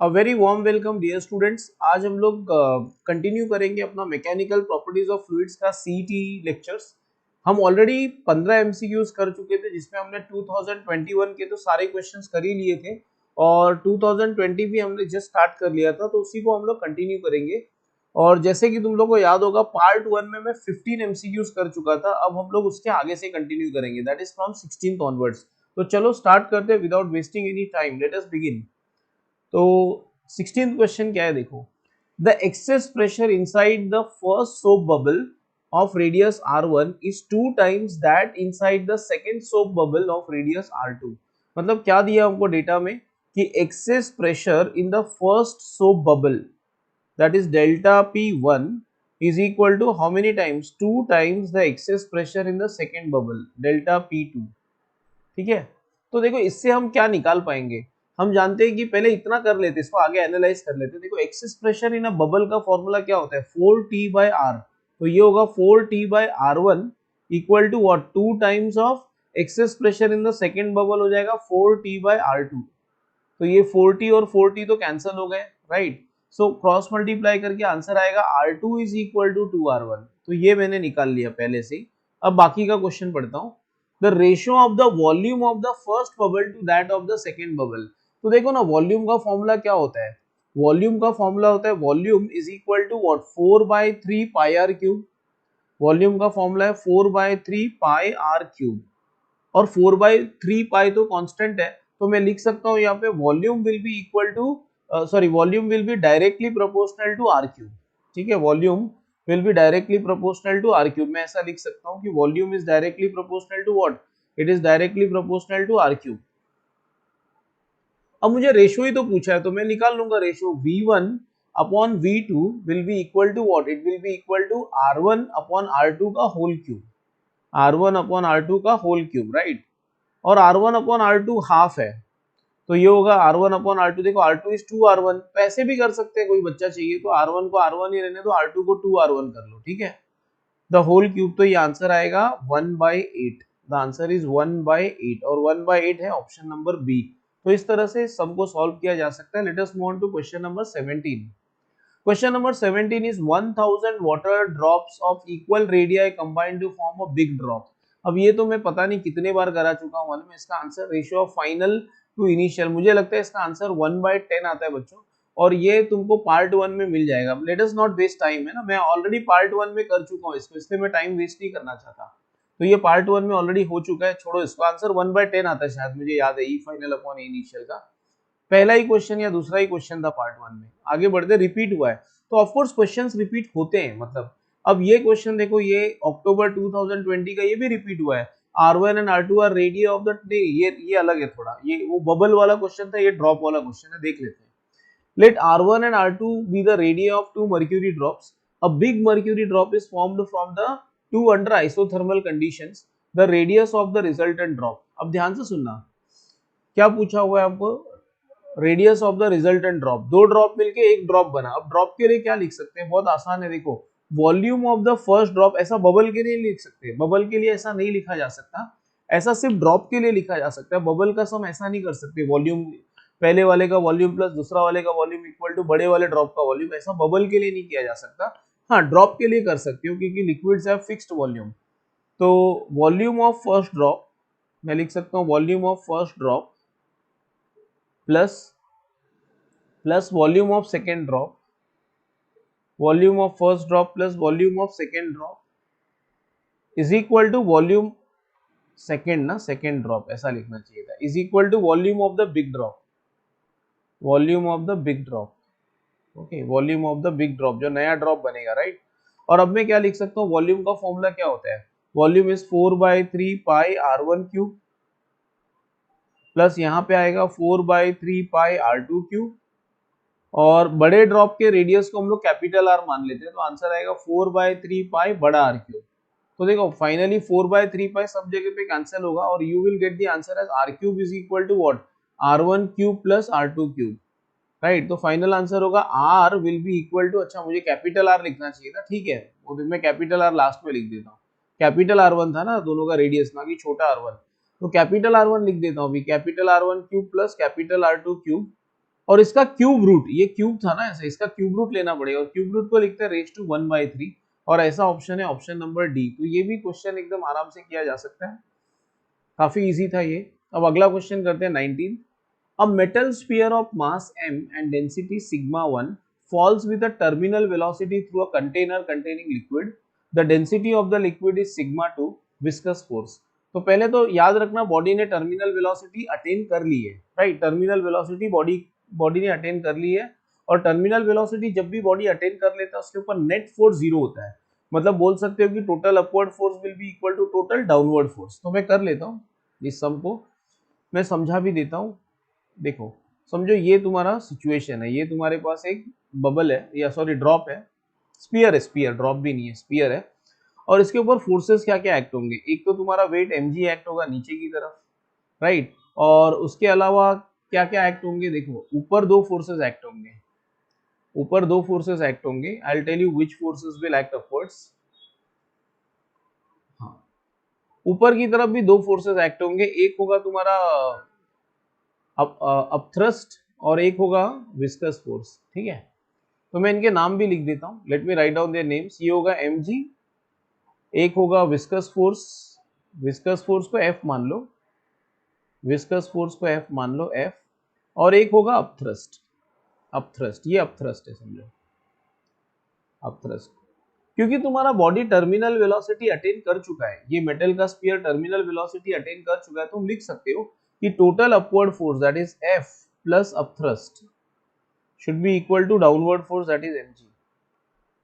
अ very warm welcome dear students. आज हम लोग कंटिन्यू करेंगे अपना मैकेनिकल प्रॉपर्टीज ऑफ फ्लूइड्स का सीटी लेक्चर्स। हम ऑलरेडी 15 एमसीक्यूज कर चुके थे, जिसमें हमने 2021 के तो सारे क्वेश्चंस कर ही लिए थे और 2020 भी हमने जस्ट स्टार्ट कर लिया था, तो उसी को हम लोग कंटिन्यू करेंगे। और जैसे कि तुम लोग को याद होगा, पार्ट 1 में मैं 15 एमसीक्यूज कर चुका था। अब हम लोग उसके आगे से कंटिन्यू करेंगे, that is from 16th onwards. तो चलो स्टार्ट करते हैं without wasting any time, let us begin. तो 16th क्वेश्चन क्या है, देखो। The excess pressure inside the first soap bubble of radius r1 is 2 times that inside the second soap bubble of radius r2। मतलब क्या दिया हमको data में कि excess pressure in the first soap bubble, that is delta P1 is equal to how many times? 2 times the excess pressure in the second bubble, delta P2। ठीक है, तो देखो इससे हम क्या निकाल पाएंगे। हम जानते हैं कि पहले इतना कर लेते, इसको आगे एनालाइज कर लेते। देखो excess pressure in a bubble का फॉर्मूला क्या होता है, 4T/R। तो ये होगा 4T/R1 equal to what, 2 times of excess pressure in the second bubble हो जाएगा 4T/R2। तो ये 4T और 4T तो कैंसिल हो गए, राइट। सो क्रॉस मल्टीप्लाई करके आंसर आएगा R2 is equal to 2R1। तो ये मैंने निकाल लिया पहले से ही। अब बाकी का क्वेश्चन पढ़ता हूँ। The ratio of the volume of the first bubble to that of the second bubble. तो देखो ना, वॉल्यूम का फॉर्मूला क्या होता है। वॉल्यूम का फॉर्मूला होता है volume is equal to what, 4/3 pi r cube. Volume का फॉर्मूला है 4/3 पाई आर क्यूब। और 4/3 पाई तो कांस्टेंट है, तो मैं लिख सकता हूँ यहाँ पे volume will be equal to, sorry, volume will be directly proportional to r cube. ठीक है, volume will be directly proportional to r cube. मैं ऐसा लिख सकता हूँ कि volume is directly proportional to what, it is directly proportional to r cube. अब मुझे रेशियो ही तो पूछा है, तो मैं निकाल लूंगा ratio V1 upon V2 will be equal to what, it will be equal to R1 upon R2 का whole cube. R1 upon R2 का होल क्यूब, राइट। और R1 अपॉन R2 हाफ है, तो ये होगा R1 अपॉन R2। देखो R2 is 2R1, पैसे भी कर सकते हैं, कोई बच्चा चाहिए तो R1 को R1 ही रहने दो, R2 को 2R1 कर लो, ठीक है। द होल क्यूब, तो ये आंसर आएगा 1/8। द आंसर इज 1/8 और 1/8 है ऑप्शन नंबर बी। तो इस तरह से सम को सॉल्व किया जा सकता है। Let us move on to question number 17। Question number 17 is 1000 water drops of equal radii combined to form a big drop. अब ये तो मैं पता नहीं कितने बार करा चुका हूँ मालूम है। इसका answer ratio of final to initial, मुझे लगता है इसका आंसर 1/10 आता है बच्चों। और ये तुमको पार्ट 1 में मिल जाएगा। Let us not waste time, है ना, मैं ऑलरेडी पार्ट 1 में कर चुका हूँ इसको, इसलिए मैं टाइम वेस्ट नहीं करना चाहता। तो ये पार्ट 1 में ऑलरेडी हो चुका है, छोड़ो इसको। आंसर 1/10 आता है शायद, मुझे याद है, ई फाइनल अपॉन इनिशियल का पहला ही क्वेश्चन या दूसरा ही क्वेश्चन था पार्ट 1 में। आगे बढ़ते, रिपीट हुआ है तो ऑफ कोर्स क्वेश्चंस रिपीट होते हैं। मतलब अब ये क्वेश्चन देखो, ये अक्टूबर 2020 का, ये भी रिपीट हुआ है। R1 and R2 are radius of the, ये अलग है थोड़ा, ये वो बबल वाला क्वेश्चन था, ये ड्रॉप वाला क्वेश्चन है, देख लेते हैं। Let R1 and R2 be the radii of two mercury drops. A big mercury drop is formed from the two under isothermal conditions. The radius of the resultant drop. अब ध्यान से सुनना, क्या पूछा हुआ है आपको, radius of the resultant drop. दो ड्रॉप मिलके एक ड्रॉप बना। अब ड्रॉप के लिए क्या लिख सकते हैं, बहुत आसान है। देखो, volume of the first drop, ऐसा बबल के लिए लिख सकते हैं, बबल के लिए ऐसा नहीं लिखा जा सकता, ऐसा सिर्फ ड्रॉप के लिए लिखा जा सकता है। बबल का सम ऐसा नहीं कर सकते, वॉल्यूम पहले वाले का वॉल्यूम प्लस दूसरा वाले का वॉल्यूम इक्वल टू बड़े वाले ड्रॉप का वॉल्यूम, ऐसा बबल के लिए नहीं किया जा सकता। हाँ, ड्रॉप के लिए कर सकते हो, क्योंकि लिक्विड्स हैव फिक्स्ड वॉल्यूम। तो वॉल्यूम ऑफ फर्स्ट ड्रॉप, मैं लिख सकता हूँ volume of first drop plus volume of second drop, volume of first drop plus volume of second drop is equal to volume second, ना second drop ऐसा लिखना चाहिए था, is equal to volume of the big drop, volume of the big drop. Okay, volume of the big drop, जो नया drop बनेगा, right. और अब मैं क्या लिख सकता हूँ, वॉल्यूम का फॉर्मूला क्या होता है, volume is 4/3 pi R1 cube plus यहाँ पे आएगा 4/3 पाई R2 क्यूब। और बड़े ड्रॉप के रेडियस को हम लोग कैपिटल आर मान लेते हैं, तो आंसर आएगा 4/3 पाई बड़ा आर क्यूब। तो देखो फाइनली 4/3 पाई सब जगह पे कैंसिल होगा और you will get the answer as r cube is equal to what, R1 cube plus R2 cube, right. तो फाइनल आंसर होगा R will be equal to, अच्छा मुझे कैपिटल R लिखना चाहिए था, ठीक है, वो मैं कैपिटल R लास्ट में लिख देता हूँ। कैपिटल R1 था ना दोनों का रेडियस, ना कि छोटा R1, तो कैपिटल R1 लिख देता हूँ अभी, capital R1 cube plus capital R2 cube और इसका क्यूब रूट, ये क्यूब था ना ऐसे, इसका क्यूब रूट लेना पड़ेगा और क्यूब रूट को लिखते हैं रेज टू 1/3 और ऐसा ऑप्शन है ऑप्शन नंबर डी। तो ये भी क्वेश्चन एकदम आराम से किया जा सकता है, काफी इजी था ये। अब अगला क्वेश्चन करते हैं 19। A metal sphere of mass m and density sigma 1 falls with a terminal velocity through a container containing liquid. The density of the liquid is sigma 2 viscous force. तो पहले तो याद रखना बॉडी ने टर्मिनल वेलोसिटी अटेन कर ली है, right. Terminal velocity body ने attain कर ली है और टर्मिनल वेलोसिटी जब भी बॉडी अटेन कर लेता है उसके ऊपर नेट फोर्स जीरो होता है। मतलब बोल सकते हो कि total upward force will be equal to total downward force. तो मैं कर लेता हूँ इस सम को, मैं समझा भी देता हूँ। देखो समझो ये तुम्हारा सिचुएशन है, ये तुम्हारे पास एक बबल है या सॉरी ड्रॉप है, स्पीयर है, स्पीयर ड्रॉप भी नहीं है, स्पीयर है और इसके ऊपर फोर्सेस क्या क्या एक्ट होंगे। एक तो तुम्हारा वेट mg एक्ट होगा नीचे की तरफ, राइट, और उसके अलावा क्या क्या एक्ट होंगे, देखो ऊपर दो फोर्सेस एक्ट होंगे, ऊपर दो फोर्सेस एक्ट होंगे। I will tell you which forces will act upwards. हाँ, ऊपर की तरफ भी दो फोर्सेस एक्ट होंगे, एक होगा तुम्हारा अपथ्रस्ट और एक होगा विस्कस फोर्स, ठीक है। तो मैं इनके नाम भी लिख देता हूँ, let me write down their names. ये होगा mg, एक होगा विस्कस फोर्स, विस्कस फोर्स को F मान लो, विस्कस फोर्स को F मान लो F, और एक होगा अपथ्रस्ट, अपथ्रस्ट, ये अपथ्रस्ट है समझो, अपथ्रस्ट। क्योंकि तुम्हारा बॉडी टर्मिनल वेलोसिटी अटेन कर चुका है, ये मेटल का स्फीयर टर्मिनल वेलोसिटी अटेन कर चुका है, तुम लिख सकते हो कि total upward force that is F plus upthrust should be equal to downward force that is mg,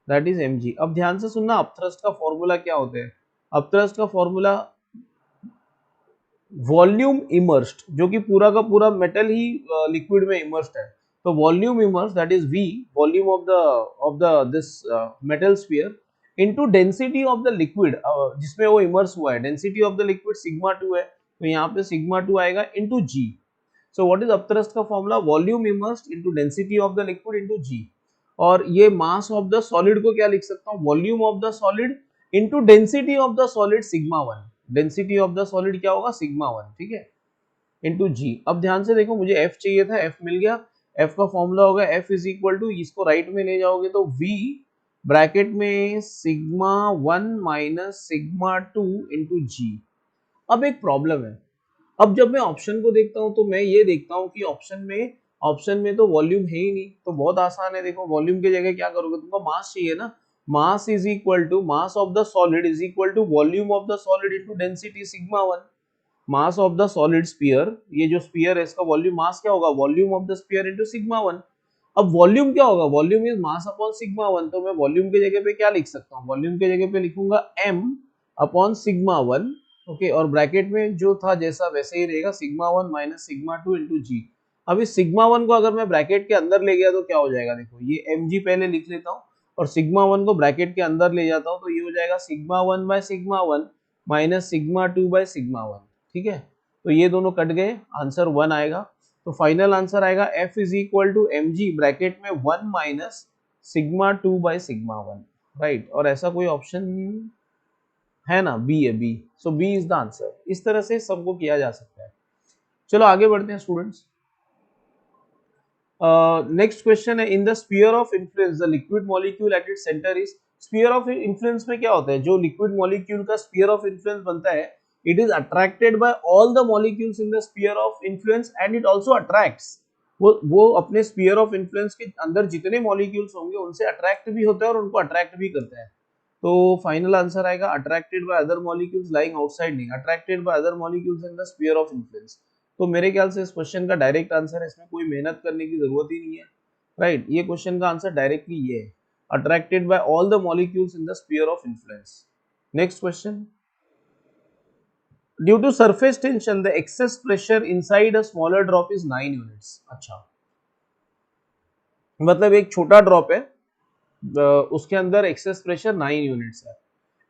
that is mg। अब ध्यान से सुनना, अपथ्रस्ट का फॉर्मूला क्या होता है। अपथ्रस्ट का फॉर्मूला वॉल्यूम इमर्स्ड, जो कि पूरा का पूरा मेटल ही लिक्विड में इमर्स्ड है, तो volume immersed that is v, volume of the this metal sphere into density of the liquid जिसमें वो इमर्स हुआ है। Density of the liquid sigma 2 है, तो यहाँ पे सिग्मा 2 आएगा into g। So what is upthrust का formula, volume immersed into density of the liquid into g। और ये मास ऑफ द सॉलिड को क्या लिख सकता हूँ, volume of the solid into density of the solid sigma 1। Density of the solid क्या होगा, सिग्मा 1, ठीक है, इनटू g। अब ध्यान से देखो, मुझे f चाहिए था, f मिल गया। f का फॉर्मूला होगा f इज इक्वल टू, इसको राइट में ले जाओगे तो v ब्रैकेट में sigma 1 minus sigma 2 into g। अब एक प्रॉब्लम है, अब जब मैं ऑप्शन को देखता हूं तो मैं ये देखता हूं कि ऑप्शन में तो वॉल्यूम है ही नहीं। तो बहुत आसान है, देखो वॉल्यूम की जगह क्या करोगे, तुमको मास चाहिए ना, mass is equal to mass of the solid is equal to volume of the solid into density sigma 1। Mass of the solid sphere, ये जो स्फीयर है इसका वॉल्यूम मास क्या होगा, volume of the sphere into sigma 1। अब volume क्या होगा, volume is mass upon sigma 1। तो मैं वॉल्यूम की जगह पे क्या लिख सकता हूँ, वॉल्यूम की जगह पे लिखूंगा m अपॉन सिग्मा 1, ओके, और ब्रैकेट में जो था जैसा वैसे ही रहेगा, sigma 1 minus sigma 2 into g। अब इस सिग्मा 1 को अगर मैं ब्रैकेट के अंदर ले गया तो क्या हो जाएगा, देखो ये mg पहले लिख लेता हूँ और सिग्मा 1 को ब्रैकेट के अंदर ले जाता हूँ, तो ये हो जाएगा sigma 1 bye sigma 1 minus sigma 2 by sigma 1, ठीक है। तो ये दोनों कट गए, आंसर 1 आएगा। तो फाइनल आंसर आएगा f is equal to mg bracket में 1 minus sigma 2 by sigma 1, right. और ऐसा कोई ऑप्शन है ना, बी है, B. So B is the answer. इस तरह से सबको किया जा सकता है। चलो आगे बढ़ते हैं स्टूडेंट्स। नेक्स्ट क्वेश्चन है, इन the sphere of influence the liquid molecule at its centre is. Sphere of influence में क्या होता है, जो लिक्विड मॉलिक्यूल का स्फीयर ऑफ इन्फ्लुएंस बनता है, it is attracted by all the molecules in the sphere of influence and it also attracts. वो अपने स्फीयर ऑफ इन्फ्लुएंस के अंदर जितने मॉलिक्यूल्स होंगे उनसे अट्रैक्ट भी होता है और उनको अट्रैक्ट भी करता है। तो फाइनल आंसर आएगा attracted by other molecules lying outside, नहीं, attracted by other molecules in the sphere of influence. तो मेरे ख्याल से इस क्वेश्चन का डायरेक्ट आंसर है, इसमें कोई मेहनत करने की जरूरत ही नहीं है, राइट। ये क्वेश्चन का आंसर डायरेक्टली ये है, attracted by all the molecules in the sphere of influence. Next question, due to surface tension the excess pressure inside a smaller drop is 9 units. अच्छा, मतलब एक छोटा ड्रॉप है, उसके अंदर एक्सेस प्रेशर 9 यूनिट्स है।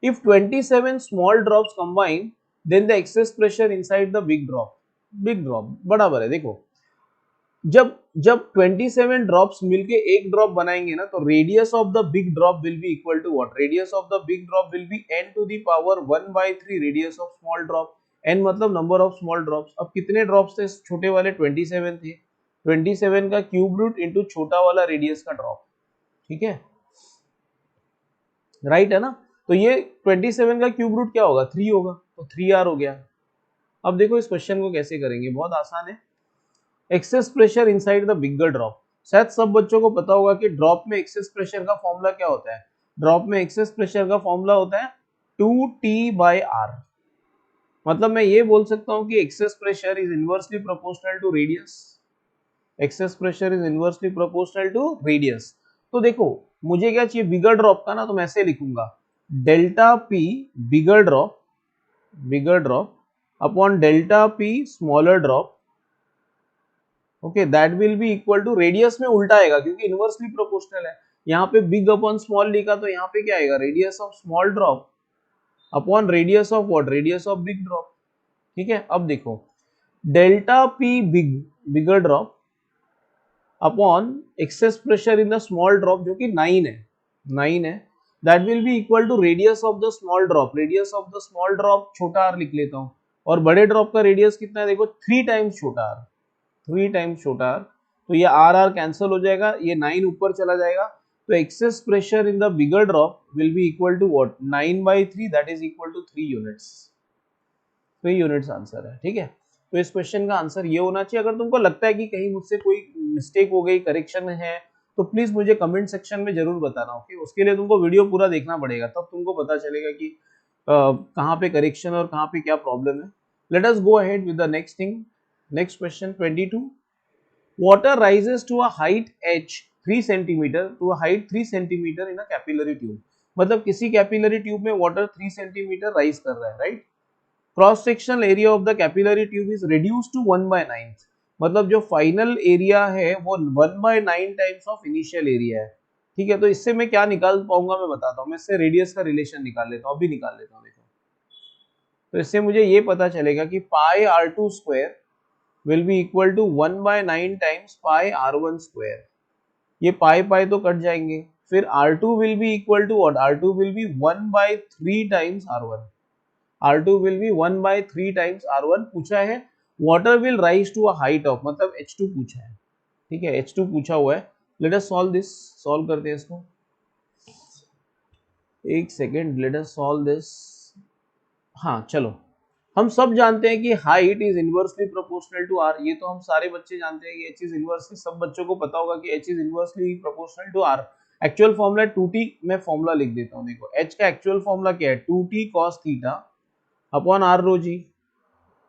If 27 small drops combine then the excess pressure inside the big drop, big drop बराबर है, देखो जब 27 ड्रॉप्स मिलके एक ड्रॉप बनाएंगे ना, तो radius of the big drop will be equal to what, radius of the big drop will be n to the power 1/3 radius of small drop. n मतलब नंबर ऑफ स्मॉल ड्रॉप्स। अब कितने drops थे छोटे वाले, 27 थे, 27 का cube root into छोटा वाला रेडियस का ड्रॉप, ठीक है, राइट है ना। तो ये 27 का क्यूब रूट क्या होगा, 3 होगा, तो 3r हो गया। अब देखो इस क्वेश्चन को कैसे करेंगे, बहुत आसान है। Access pressure inside the bigger drop, शायद सब बच्चों को पता होगा कि ड्रॉप में एक्सेस प्रेशर का फॉर्मूला क्या होता है। ड्रॉप में एक्सेस प्रेशर का फॉर्मूला होता है 2T/r। मतलब मैं ये बोल सकता हूं कि excess pressure is inversely proportional to radius, excess pressure is inversely proportional to radius. तो देखो मुझे क्या चाहिए, बिगर ड्रॉप का ना, तो मैं ऐसे लिखूंगा delta P bigger drop upon delta P smaller drop, okay, that will be equal to, radius में उल्टा आएगा क्योंकि इनवर्सली प्रोपोर्शनल है। यहाँ पे बिग अपॉन स्मॉल लिखा तो यहाँ पे क्या आएगा, radius of small drop upon radius of what, radius of big drop, ठीक है। अब देखो delta P bigger drop upon excess pressure in the small drop जो कि 9 है, that will be equal to radius of the small drop, radius of the small drop छोटा r लिख लेता हूं, और बड़े ड्रॉप का रेडियस कितना है, देखो 3 टाइम्स छोटा r, 3 टाइम्स छोटा r, तो ये r कैंसिल हो जाएगा, ये 9 ऊपर चला जाएगा, तो excess pressure in the bigger drop will be equal to what, 9/3, that is equal to 3 units, 3 units answer है, ठीक है। तो इस क्वेश्चन का आंसर ये होना चाहिए। अगर तुमको लगता है कि कहीं मुझसे कोई मिस्टेक हो गई, करेक्शन है, तो प्लीज मुझे कमेंट सेक्शन में जरूर बताना, ओके। उसके लिए तुमको वीडियो पूरा देखना पड़ेगा, तब तुमको पता चलेगा कि कहाँ पे करेक्शन और कहाँ पे क्या प्रॉब्लम है। Let us go ahead with the next thing, next question 22। Water rises to a height h 3 centimetre to a height 3 centimetre in a capillary tube, मतलब किसी कैपिलरी ट्यूब में वाटर 3 सेंटीमीटर राइज कर रहा है, right. Cross sectional area of the capillary tube is reduce to 1/9, मतलब जो final area है वो 1/9 टाइम्स ऑफ इनिशियल एरिया है, ठीक है। तो इससे मैं क्या निकाल पाऊंगा, मैं बताता हूँ, मैं इससे रेडियस का रिलेशन निकाल लेता हूँ, अभी निकाल लेता हूँ, देखो। तो इससे मुझे ये पता चलेगा कि pi r2 square will be equal to 1/9 times pi r1 square, ये पाई पाई तो कट जाएंगे, फिर r2 will be equal to what, r2 will be 1/3 times r1, R2 will be 1/3 times R1 पूछा है। Water will rise to a height of, मतलब H2 पूछा है, ठीक है, H2 पूछा हुआ है। Let us solve this, solve करते हैं इसको, एक second, let us solve this। हाँ चलो, हम सब जानते हैं कि height is inversely proportional to R, ये तो हम सारे बच्चे जानते हैं कि h इज इनवर्सली, सब बच्चों को पता होगा कि h is inversely proportional to R. Actual formula 2t, मैं फॉर्मूला लिख देता हूँ, देखो h का एक्चुअल फॉर्मूला क्या है, 2t cos theta upon r rho जी,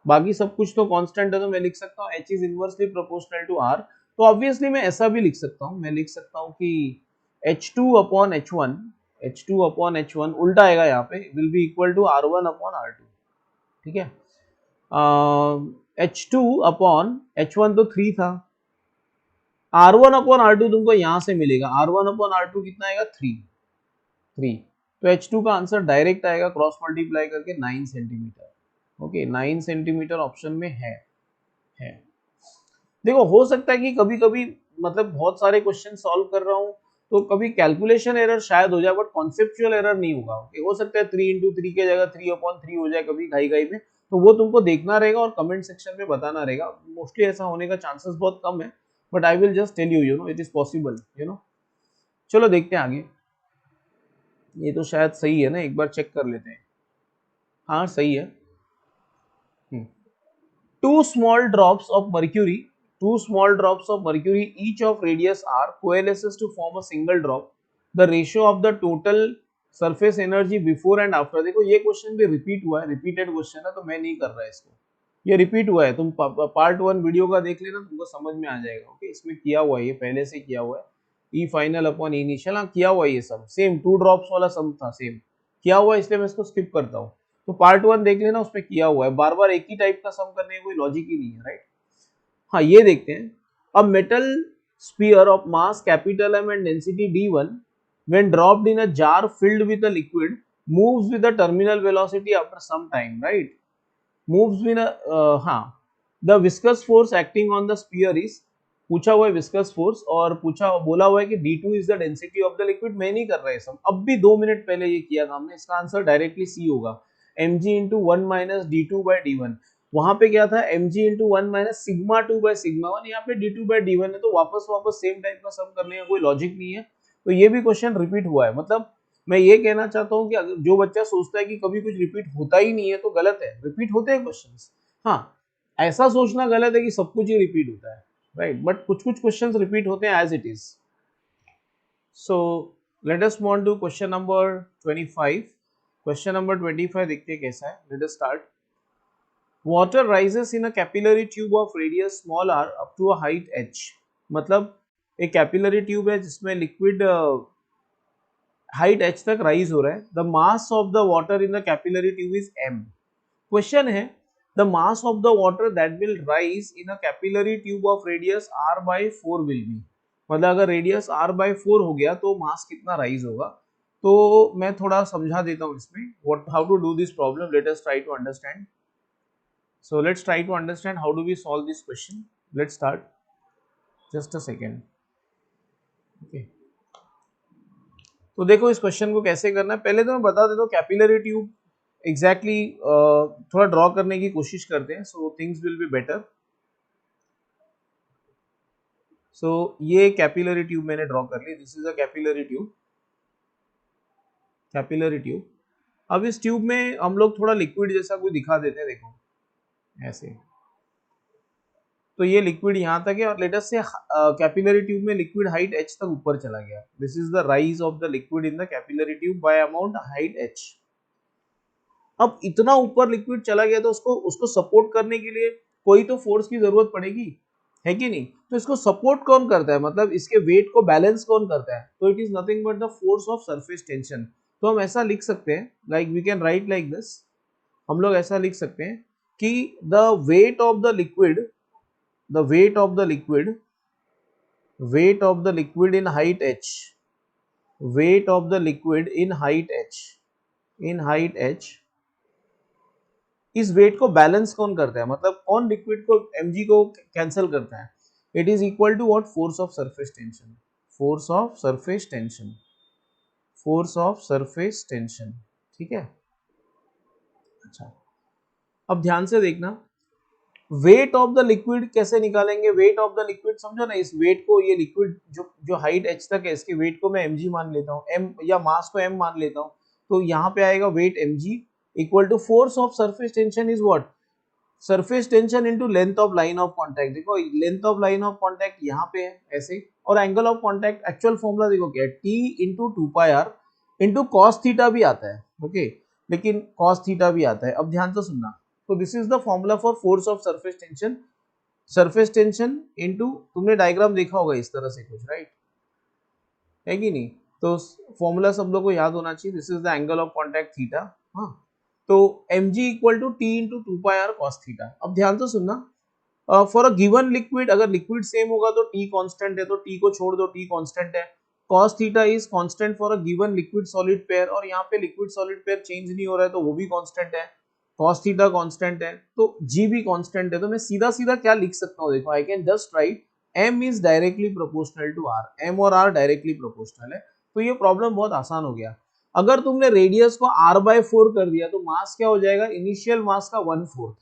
बाकी सब कुछ तो कांस्टेंट है, तो मैं लिख सकता हूँ h is inversely proportional to r। तो ऑब्वियसली मैं ऐसा भी लिख सकता हूँ, मैं लिख सकता हूँ कि h2 upon h1, h2 upon h1 उल्टा आएगा यहाँ पे, will be equal to r1 upon r2, ठीक है। h2 अपॉन h1 तो 3 था, r1 अपॉन r2 तुमको यहाँ से मिलेगा, r1 अपॉन r2 कितना आएगा, 3, तो h2 का आंसर डायरेक्ट आएगा क्रॉस मल्टीप्लाई करके 9 सेंटीमीटर, ओके, 9 सेंटीमीटर ऑप्शन में है। देखो हो सकता है कि कभी कभी, मतलब बहुत सारे क्वेश्चन सॉल्व कर रहा हूँ तो कभी कैलकुलेशन एरर शायद हो जाए, बट कॉन्सेप्चुअल एरर नहीं होगा, ओके। हो सकता है 3/3 की जगह 3/3 हो जाए कभी घाई घाई में, तो वो तुमको देखना रहेगा और कमेंट सेक्शन में बताना रहेगा। मोस्टली ऐसा होने का चांसेस बहुत कम है, but I will just tell you, you know it is possible, you know. चलो देखते हैं आगे, ये तो शायद सही है ना, एक बार चेक कर लेते हैं, हाँ सही है। Two small drops of mercury, each of radius r, coalesces to form a single drop. The ratio of the total surface energy before and after, देखो ये क्वेश्चन भी रिपीट हुआ है, रिपीटेड क्वेश्चन है, तो मैं नहीं कर रहा इसको, ये रिपीट हुआ है, तुम पार्ट 1 वीडियो का देख लेना, तुमको समझ में आ जाएगा, ओके। इसमें किया हुआ है, ये पहले से किया हुआ है, ई फाइनल अपॉन इनिशियल, हाँ किया हुआ है, ये सब सेम 2 ड्रॉप्स वाला सम था, सेम किया हुआ है, इसलिए मैं इसको स्किप करता हूँ। तो पार्ट 1 देख लेना, उसमें किया हुआ है, बार बार एक ही टाइप का सम करने का कोई लॉजिक ही नहीं है, राइट। हाँ ये देखते हैं, a metal sphere of mass capital M and density d1 when dropped in a jar filled with a liquid moves with a terminal velocity after some time, right, moves with a हाँ, the viscous force acting on the sphere is, पूछा हुआ है viscous force, और बोला हुआ है कि d2 is the density of the liquid. मैं नहीं कर रहा है सब, अब भी 2 मिनट पहले ये किया था हमने, इसका आंसर डायरेक्टली सी होगा, mg into 1 minus d2 by d1। वहां पे क्या था mg into 1 minus sigma 2 by sigma 1, यहाँ पे d2 बाय d1 है, तो वापस वापस सेम टाइप का सम करने का कोई लॉजिक नहीं है। तो ये भी क्वेश्चन रिपीट हुआ है। मतलब मैं ये कहना चाहता हूँ कि अगर जो बच्चा सोचता है कि कभी कुछ रिपीट होता ही नहीं है तो गलत है, रिपीट होते हैं क्वेश्चंस। हाँ, ऐसा सोचना गलत है कि सब कुछ ही रिपीट होता है, राइट, बट कुछ कुछ क्वेश्चंस रिपीट होते हैं as it is. So let us move on to question number 25। Question number 25 देखते हैं कैसा है। Let us start. Water rises in a capillary tube of radius small r up to a height h। मतलब एक capillary tube है जिसमें liquid height h तक rise हो रहा है। The mass of the water in the capillary tube is m। Question है the mass of the water that will rise in a capillary tube of radius r by 4 will be. मतलब अगर radius r by 4 हो गया तो मास कितना rise होगा। तो मैं थोड़ा समझा देता हूँ इसमें what how to do this problem. Let us try to understand. So let's try to understand how do we solve this question. Let's start. Just a second. Okay. तो देखो इस क्वेश्चन को कैसे करना है। पहले तो मैं बता देता हूँ कैपिलरी ट्यूब एग्जैक्टली थोड़ा ड्रॉ करने की कोशिश करते हैं, so things will be better. So ये कैपिलरी ट्यूब मैंने ड्रॉ कर ली। This is a capillary tube. Capillary tube. अब इस ट्यूब में हम लोग थोड़ा लिक्विड जैसा कुछ दिखा देते हैं। देखो ऐसे, तो ये लिक्विड यहाँ तक है और लेटस से कैपिलरी ट्यूब में लिक्विड हाइट h तक ऊपर चला गया। This is the rise of the liquid in the capillary tube bye amount height h। अब इतना ऊपर लिक्विड चला गया तो उसको उसको सपोर्ट करने के लिए कोई तो फोर्स की जरूरत पड़ेगी, है कि नहीं। तो इसको सपोर्ट कौन करता है, मतलब इसके वेट को बैलेंस कौन करता है। तो it is nothing but the force of surface tension. तो हम ऐसा लिख सकते हैं, like we can write like this. हम लोग ऐसा लिख सकते हैं कि the weight of the liquid, the weight of the liquid, weight of the liquid in height h, weight of the liquid in height h, in height h, इस wait को balance कौन करता है, मतलब कौन लिक्विड को mg को cancel करता है। It is equal to what, force of surface tension, force of surface tension, force of surface tension. ठीक है। अच्छा, अब ध्यान से देखना वेट ऑफ द लिक्विड कैसे निकालेंगे। वेट ऑफ द लिक्विड समझो ना, इस वेट को, ये लिक्विड जो जो हाइट h तक है इसके वेट को मैं mg मान लेता हूँ, m या मास को m मान लेता हूँ। तो यहाँ पे आएगा weight mg equal to force of surface tension is what, surface tension into length of line of contact. देखो length of line of contact यहाँ पे है ऐसे, और angle of contact actual formula देखो क्या है, t into 2πr into cos theta भी आता है। ओके, लेकिन कॉस थीटा भी आता है। अब ध्यान से सुनना, तो this is the formula for force of surface tension. Surface tension into, तुमने डायग्राम देखा होगा इस तरह से कुछ, राइट, है कि नहीं। तो फॉर्मूला सब लोग को याद होना चाहिए। This is the angle of contact theta. हाँ, तो mg equal to T into 2πr cos theta. अब ध्यान से सुनना, फॉर अ गिवन लिक्विड, अगर लिक्विड सेम होगा तो t कांस्टेंट है, तो t को छोड़ दो, t कांस्टेंट है। cos theta is constant for a given liquid solid pair, और यहाँ पे लिक्विड सॉलिड पेयर चेंज नहीं हो रहा है तो वो भी कांस्टेंट है। cos थीटा कांस्टेंट है तो g भी कांस्टेंट है। तो मैं सीधा सीधा क्या लिख सकता हूँ, देखो I can just write m is directly proportional to r, m और r डायरेक्टली प्रोपोर्शनल है। तो ये प्रॉब्लम बहुत आसान हो गया। अगर तुमने रेडियस को r बाय 4 कर दिया तो मास क्या हो जाएगा, इनिशियल मास का 1/4।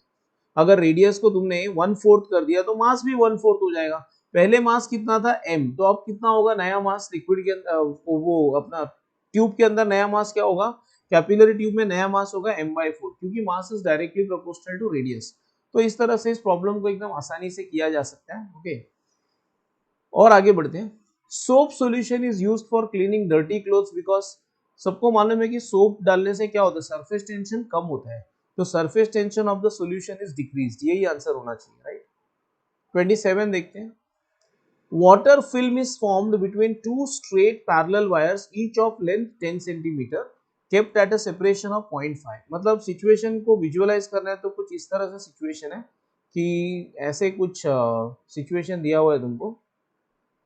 अगर रेडियस को तुमने 1/4 कर दिया तो मास भी 1/4 हो जाएगा। पहले मास कितना था m, तो अब कितना होगा नया मास लिक्विड के अंदर, वो अपना ट्यूब के अंदर नया मास क्या होगा, कैपिलरी ट्यूब में नया मास होगा m/4, क्योंकि mass is directly proportional to radius. तो इस तरह से इस प्रॉब्लम को एकदम आसानी से किया जा सकता है। ओके, और आगे बढ़ते हैं। Soap solution is used for cleaning dirty clothes because, सबको मालूम है कि सोप डालने से क्या होता है, सरफेस टेंशन कम होता है। तो surface tension of the solution is decreased, यही आंसर होना चाहिए, राइट। 27 देखते हैं। Water film is formed between two straight parallel wires each of length 10 centimetre kept at a separation of 0.5। मतलब सिचुएशन को विजुअलाइज करना है तो कुछ इस तरह से सिचुएशन है कि ऐसे कुछ सिचुएशन दिया हुआ है तुमको,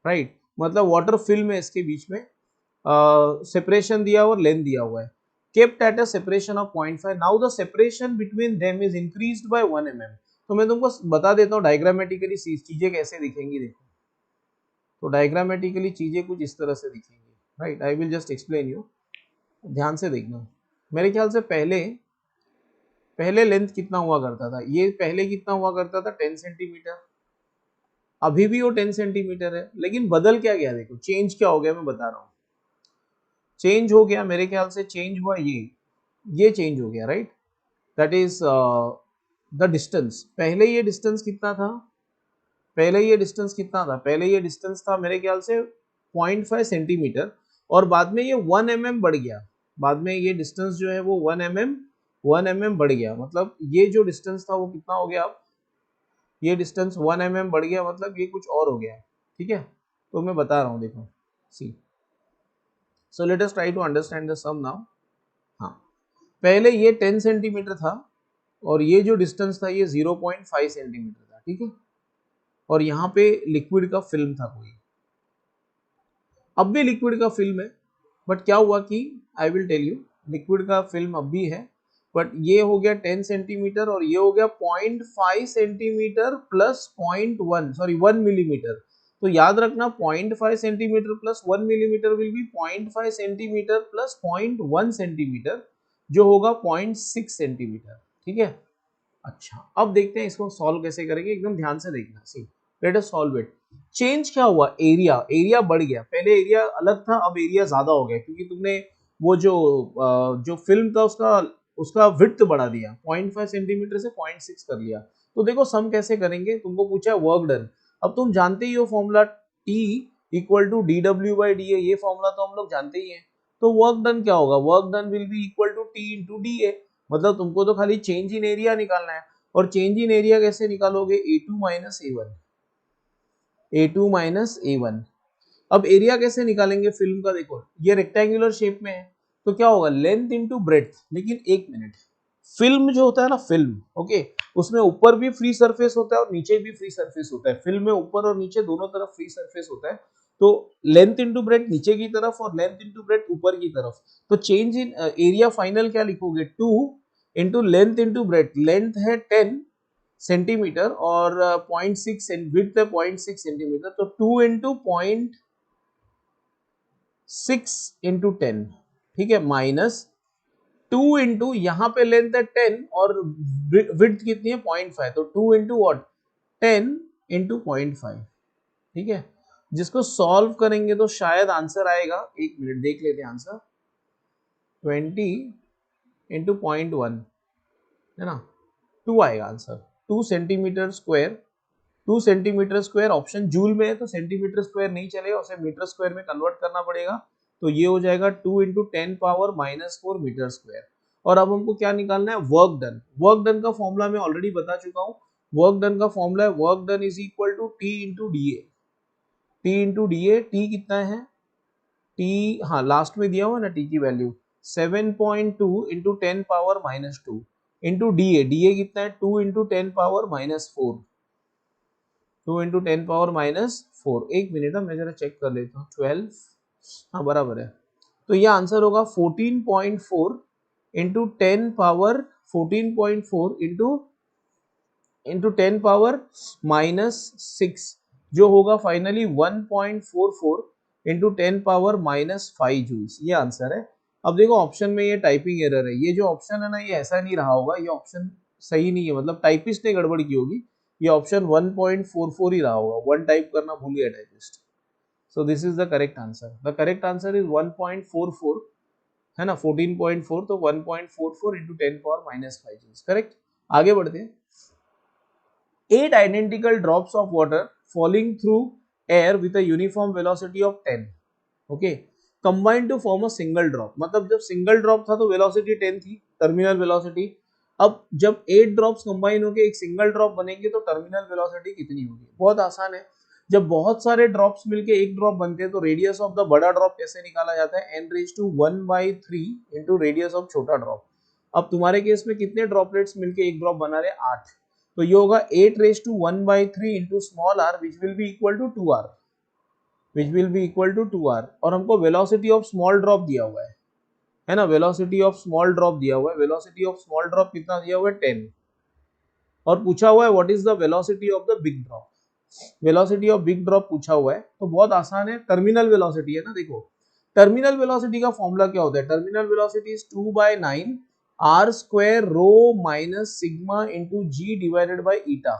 राइट। मतलब वाटर फिल्म है, इसके बीच में सेपरेशन दिया हुआ और लेंथ दिया हुआ है, kept at a separation of 0.5। now the separation between them is increased by 1 mm। तो मैं तुमको बता देता हूँ डायग्रामेटिकली चीजें कैसे दिखेंगी। देखो, तो डायग्रामेटिकली चीजें कुछ इस तरह से दिखेंगी, right. I will just explain you, ध्यान से देखना। मेरे ख्याल से पहले पहले लेंथ कितना हुआ करता था, ये पहले कितना हुआ करता था 10 सेंटीमीटर, अभी भी वो 10 सेंटीमीटर है, लेकिन बदल क्या गया, देखो चेंज क्या हो गया मैं बता रहा हूँ। चेंज हो गया मेरे ख्याल से, चेंज हुआ ये चेंज हो गया, right, that is the distance. पहले ये डिस्टेंस कितना था, पहले ये डिस्टेंस कितना था, पहले ये डिस्टेंस था मेरे ख्याल से 0.5 सेंटीमीटर, और बाद में ये 1 mm बढ़ गया, बाद में ये डिस्टेंस जो है वो 1 mm बढ़ गया, मतलब ये जो डिस्टेंस था वो कितना हो गया, अब ये डिस्टेंस 1 mm बढ़ गया, मतलब ये कुछ और हो गया, ठीक है। तो मैं बता रहा हूँ, देखो see, so let us try to understand the sum now. हाँ, पहले ये 10 सेंटीमीटर था और ये जो डिस्टेंस था ये 0.5 सेंटीमीटर था, ठीक है, और यहाँ पे लिक्विड का फिल्म था कोई, अब भी लिक्विड का फिल्म है, बट क्या हुआ कि I will tell you, liquid का फिल्म अब भी है, बट ये हो गया 10 सेंटीमीटर और ये हो गया 0.5 सेंटीमीटर प्लस 0.1 सॉरी 1 मिलीमीटर। तो याद रखना 0.5 centimetre plus 1 millimetre will be 0.5 centimetre plus 0.1 centimetre, जो होगा 0.6 सेंटीमीटर, ठीक है। अच्छा, अब देखते हैं इसको सॉल्व कैसे करेंगे, एकदम ध्यान से देखना, see let us solve it. Change क्या हुआ, एरिया, एरिया बढ़ गया, पहले एरिया अलग था अब एरिया ज्यादा हो गया, क्योंकि तुमने वो जो फिल्म था उसका उसका विड्थ बढ़ा दिया, 0.5 सेंटीमीटर से 0.6 कर लिया। तो देखो सम कैसे करेंगे, तुमको पूछा है वर्क डन, अब तुम जानते ही हो formula T equal to D W by D A, ये फॉर्मूला तो हम लोग जानते ही हैं। तो वर्क डन क्या होगा, work done will be equal to T into D A, मतलब तुमको तो खाली चेंज इन एरिया निकालना है, और चेंज इन एरिया कैसे निकालोगे, A2 minus A1, A2 minus A1। अब एरिया कैसे निकालेंगे फिल्म का, देखो ये रेक्टेंगुलर शेप में है, तो क्या होगा लेंथ इंटू ब्रेड्थ, लेकिन एक मिनट, फिल्म जो होता है ना फिल्म, ओके, उसमें ऊपर भी फ्री सरफेस होता है और नीचे भी फ्री सरफेस होता है, फिल्म में ऊपर और नीचे दोनों तरफ फ्री सरफेस होता है, तो लेंथ इंटू ब्रेड्थ नीचे की तरफ और लेंथ इंटू ब्रेड्थ ऊपर की तरफ, तो चेंज इन एरिया फाइनल क्या लिखोगे, 2 into length into breadth, length है 10 सेंटीमीटर और 0.6 विड्थ है 0.6 सेंटीमीटर, तो 2 इंटू 0.6 इंटू 10, ठीक है, माइनस 2 इंटू यहाँ पे लेंथ है 10 और विड्थ कितनी है 0.5, तो 2 इंटू वॉट 10 इंटू 0.5, ठीक है। जिसको सॉल्व करेंगे तो शायद आंसर आएगा, एक मिनट देख लेते हैं आंसर, 20 इंटू 0.1 है ना, 2 आएगा answer, 2 centimetre square, 2 centimetre square, option joule में है तो सेंटीमीटर स्क्वायर नहीं चलेगा, उसे मीटर स्क्वायर में कन्वर्ट करना पड़ेगा, तो ये हो जाएगा 2 into 10 power minus 4 metre square. और अब हमको क्या निकालना है, वर्क डन, वर्क डन का फॉर्मूला मैं ऑलरेडी बता चुका हूँ, वर्क डन का फॉर्मूला है work done is equal to T into D A, T into D A, T कितना है, टी हाँ लास्ट में दिया हुआ ना टी की value 7.2 into 10 power minus 2 into D A, D A कितना है 2 into 10 power minus 4, 2 into 10 power minus 4, एक मिनट है मैं जरा चेक कर लेता हूँ, 12, हाँ बराबर है, तो ये आंसर होगा 14.4 into 10 power 14.4 into 10 power minus 6, जो होगा finally 1.44 into 10 power minus 5 joules, ये आंसर है। अब देखो ऑप्शन में ये टाइपिंग एरर है, ये जो ऑप्शन है ना ये ऐसा नहीं रहा होगा, ये ऑप्शन सही नहीं है, मतलब टाइपिस्ट ने गड़बड़ की होगी, ये ऑप्शन 1.44 ही रहा होगा, 1 टाइप करना भूल गया typist. So this is the correct answer, the correct answer is 1.44 है ना, 14.4, तो 1.44 into 10 power minus 5 joules, correct. आगे बढ़ते हैं, 8 identical drops of water falling through air with a uniform velocity of 10, okay, combined to form a single drop, मतलब जब single drop था तो वेलोसिटी 10 थी, टर्मिनल वेलोसिटी, अब जब 8 ड्रॉप्स कंबाइन होके एक सिंगल ड्रॉप बनेंगे तो टर्मिनल वेलोसिटी कितनी होगी, बहुत आसान है, जब बहुत सारे ड्रॉप्स मिलके एक ड्रॉप बनते हैं तो रेडियस ऑफ द बड़ा ड्रॉप कैसे निकाला जाता है, n raise to 1/3 into radius of छोटा ड्रॉप। अब तुम्हारे केस में कितने ड्रॉपलेट्स मिलके एक ड्रॉप बना रहे, 8, तो ये होगा 8 raise to 1/3 into small r which will be equal to 2r, which will be equal to 2r, और हमको वेलोसिटी ऑफ स्मॉल ड्रॉप दिया हुआ है ना, वेलोसिटी ऑफ स्मॉल ड्रॉप दिया हुआ है, वेलोसिटी ऑफ स्मॉल ड्रॉप कितना दिया हुआ है 10, और पूछा हुआ है what is the velocity of the big drop, velocity of big drop पूछा हुआ है, तो बहुत आसान है, टर्मिनल वेलोसिटी है ना, देखो टर्मिनल वेलोसिटी का फॉर्मूला क्या होता है, terminal velocity is 2/9 R square rho minus sigma into G divided by eta.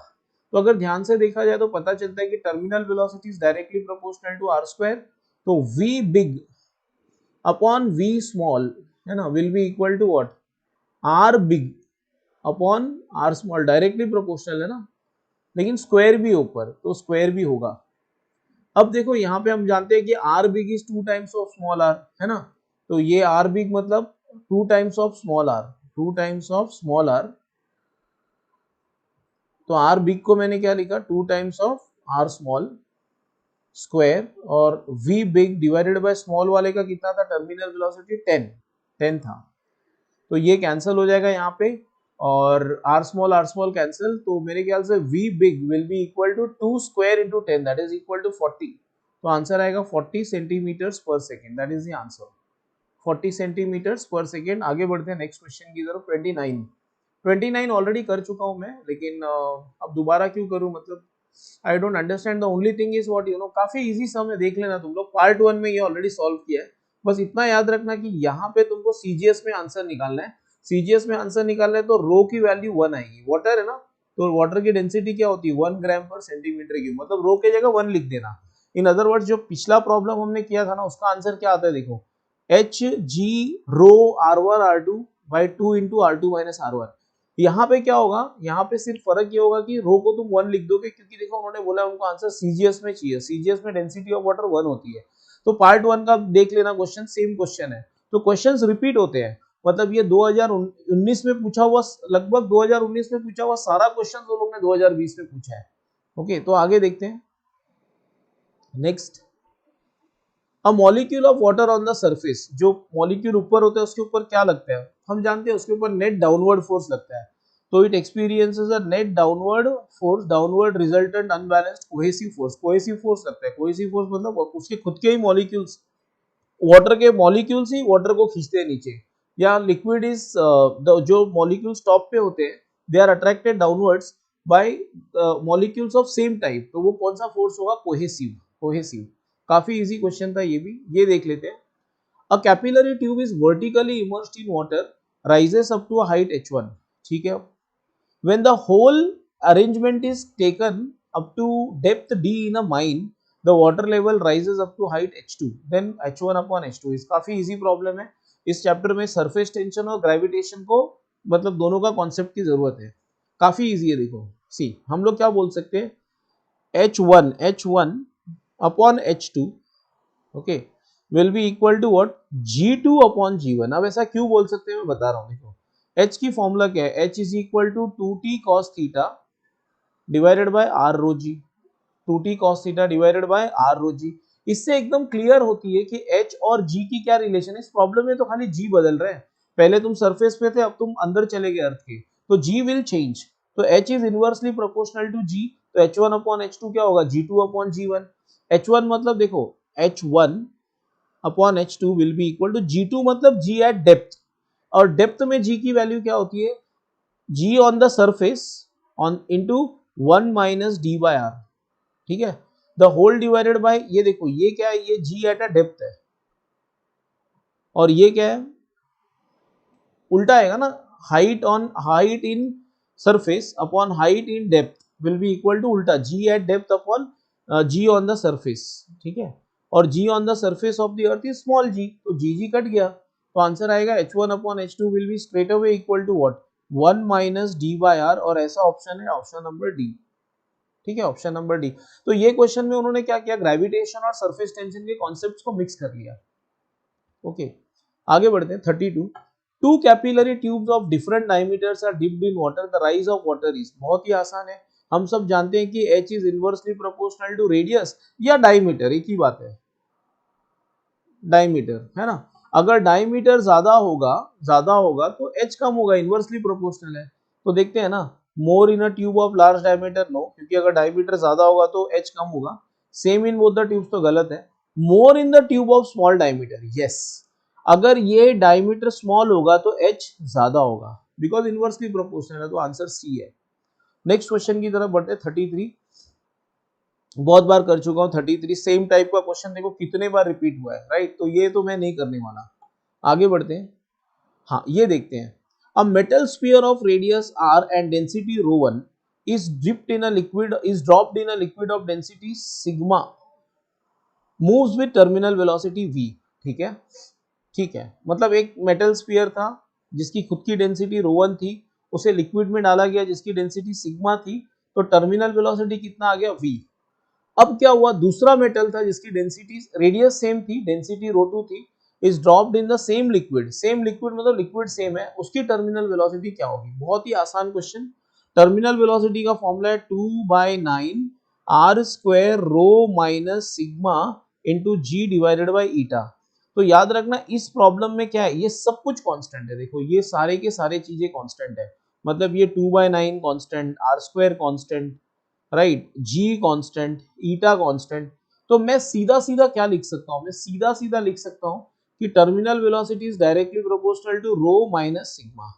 तो अगर ध्यान से देखा जाए तो पता चलता है कि terminal velocity is directly proportional to R square, तो V big upon V small है ना will be equal to what, R big upon R small, directly proportional है ना, लेकिन स्क्वायर भी ऊपर तो स्क्वायर भी होगा। अब देखो यहाँ पे हम जानते हैं कि R big is 2 times of small R है ना, तो ये आर बिग मतलब 2 times of small R, 2 times of small R, तो आर बिग को मैंने क्या लिखा 2 times of R small square, और V big divided by small वाले का कितना था टर्मिनल वेलोसिटी 10 था, तो ये कैंसिल हो जाएगा यहाँ पे, और आर स्मॉल कैंसिल, तो मेरे ख्याल से V big will be equal to 2 square into 10 that is equal to 40, तो आंसर आएगा 40 centimetres per second, that is the answer 40 centimetres per second. आगे बढ़ते हैं नेक्स्ट क्वेश्चन की तरफ। 29 ऑलरेडी कर चुका हूं मैं, लेकिन अब दोबारा क्यों करूं, मतलब I don't understand. The only thing is what you know, काफी इजी सम है, देख लेना तुम लोग, पार्ट 1 में ये ऑलरेडी सॉल्व किया है। बस इतना याद रखना कि यहाँ पे तुमको सीजीएस में आंसर निकालना है, सीजीएस में आंसर निकालना है तो रो की वैल्यू 1 आएगी, वाटर है ना, तो वाटर की डेंसिटी क्या होती है 1 ग्राम पर सेंटीमीटर क्यूब, मतलब रो की जगह 1 लिख देना। इन अदर वर्ड्स जो पिछला प्रॉब्लम हमने किया था ना उसका आंसर क्या आता है देखो, H G rho R1 R2 by 2 into R2 minus R1। यहाँ पे क्या होगा, यहाँ पे सिर्फ फर्क ये होगा कि रो को तुम 1 लिख दोगे, क्योंकि देखो उन्होंने बोला उनको आंसर सीजीएस में चाहिए, सीजीएस में डेंसिटी ऑफ वाटर 1 होती है। तो पार्ट 1 का देख लेना क्वेश्चन, सेम क्वेश्चन है, तो क्वेश्चंस रिपीट होते हैं, मतलब ये 2019 में पूछा हुआ, लगभग 2019 में पूछा हुआ सारा क्वेश्चन तो लोग ने 2020 में पूछा है। ओके, तो आगे देखते हैं next. A molecule of water on the surface, जो मॉलिक्यूल ऊपर होता है उसके ऊपर क्या लगता है, हम जानते हैं उसके ऊपर नेट डाउनवर्ड फोर्स लगता है, तो it experiences a net downward force, downward resultant unbalanced cohesive force, cohesive force लगता है। कोहेसिव फोर्स मतलब उसके खुद के ही मॉलिक्यूल्स, वाटर के मॉलिक्यूल्स ही वाटर को खींचते हैं नीचे, या लिक्विड इज जो मॉलिक्यूल्स टॉप पे होते हैं they are attracted downwards by molecules of same type, तो वो कौन सा फोर्स होगा, कोहेसिव, कोहेसिव। काफी इजी क्वेश्चन था ये भी, ये देख लेते हैं। A capillary tube is vertically immersed in water, rises up to a height h1, ठीक है। When the whole arrangement is taken up to depth d in a mine, the water level rises up to height h2, then h1 upon h2 is काफी easy problem है। इस chapter में surface tension और gravitation को, मतलब दोनों का concept की जरूरत है, काफी इजी है। देखो सी हम लोग क्या बोल सकते हैं, h1 upon h2 okay will be equal to what, g2 upon g1। अब ऐसा क्यों बोल सकते हैं मैं बता रहा हूँ, देखो h की फॉर्मूला क्या है, h is equal to 2t cos theta divided by r rho G, 2t cos theta divided by r rho G. इससे एकदम क्लियर होती है कि h और g की क्या रिलेशन है। इस प्रॉब्लम में तो खाली g बदल रहे हैं, पहले तुम सरफेस पे थे अब तुम अंदर चले गए अर्थ के, तो g विल चेंज, तो h is inversely proportional to g, तो h1 अपॉन h2 क्या होगा, g2 अपॉन g1। h1 मतलब देखो h1 upon h2 will be equal to g2 मतलब g एट डेप्थ, और डेप्थ में g की वैल्यू क्या होती है, g on the surface on into 1 minus d by r, ठीक है, द होल डिवाइडेड बाय, ये देखो ये क्या है, ये g एट अ डेप्थ है, और ये क्या है, उल्टा आएगा ना, height on height in surface upon height in depth will be equal to उल्टा g at depth upon g on the surface, ठीक है, और g on the surface of the earth is small g, तो g cut गया, तो answer आएगा h1 upon h2 will be straight away equal to what, 1 minus d by r, और ऐसा option है ऑप्शन नंबर डी, ठीक है, option number D. तो ये क्वेश्चन में उन्होंने क्या किया, ग्रेविटेशन और सरफेस टेंशन के कॉन्सेप्ट्स को मिक्स कर लिया। ओके, आगे बढ़ते हैं 32। Two capillary tubes of different diameters are dipped in water, the rise of water is, बहुत ही आसान है, हम सब जानते हैं कि h is inversely proportional to radius या डायमीटर, एक ही बात है, डायमीटर है ना। अगर डायमीटर ज्यादा होगा तो h कम होगा, इनवर्सली प्रोपोर्शनल है, तो देखते हैं ना, more in a tube of large diameter no, क्योंकि अगर डायमीटर ज्यादा होगा तो h कम होगा, same in both the tubes तो गलत है, more in the tube of small diameter, yes, अगर ये डायमीटर स्मॉल होगा तो h ज्यादा होगा, बिकॉज इनवर्सली प्रोपोर्शनल है, तो आंसर सी है। नेक्स्ट क्वेश्चन की तरफ बढ़ते हैं 33, बहुत बार कर चुका हूं 33, सेम टाइप का क्वेश्चन देखो कितने बार रिपीट हुआ है, राइट, तो ये तो मैं नहीं करने वाला। आगे बढ़ते हैं, हाँ ये देखते हैं। A metal sphere of radius r and density rho1 is dropped in a liquid of density sigma moves with terminal velocity v. ठीक है, ठीक है, मतलब एक मेटल स्फीयर था जिसकी खुद की डेंसिटी ρ1 थी, उसे लिक्विड में डाला गया जिसकी डेंसिटी सिग्मा थी, तो टर्मिनल वेलोसिटी कितना आ गया v. अब क्या हुआ, दूसरा मेटल था जिसकी डेंसिटी रेडियस सेम थी, डेंसिटी ρ2 थी, is dropped in the same liquid मतलब लिक्विड सेम है, उसकी टर्मिनल वेलोसिटी क्या होगी. बहुत ही आसान क्वेश्चन. टर्मिनल वेलोसिटी का फॉर्मूला है 2/9 r square rho minus sigma into G divided by eta. तो याद रखना इस प्रॉब्लम में क्या है, ये सब कुछ कांस्टेंट है. देखो ये सारे के सारे चीजें कांस्टेंट है, मतलब ये 2/9 constant, r square constant, right, G constant, eta constant. तो मैं सीधा सीधा क्या लिख सकता हूं, मैं सीधा सीधा लिख सकता हूं कि terminal velocity is directly proportional to rho minus sigma.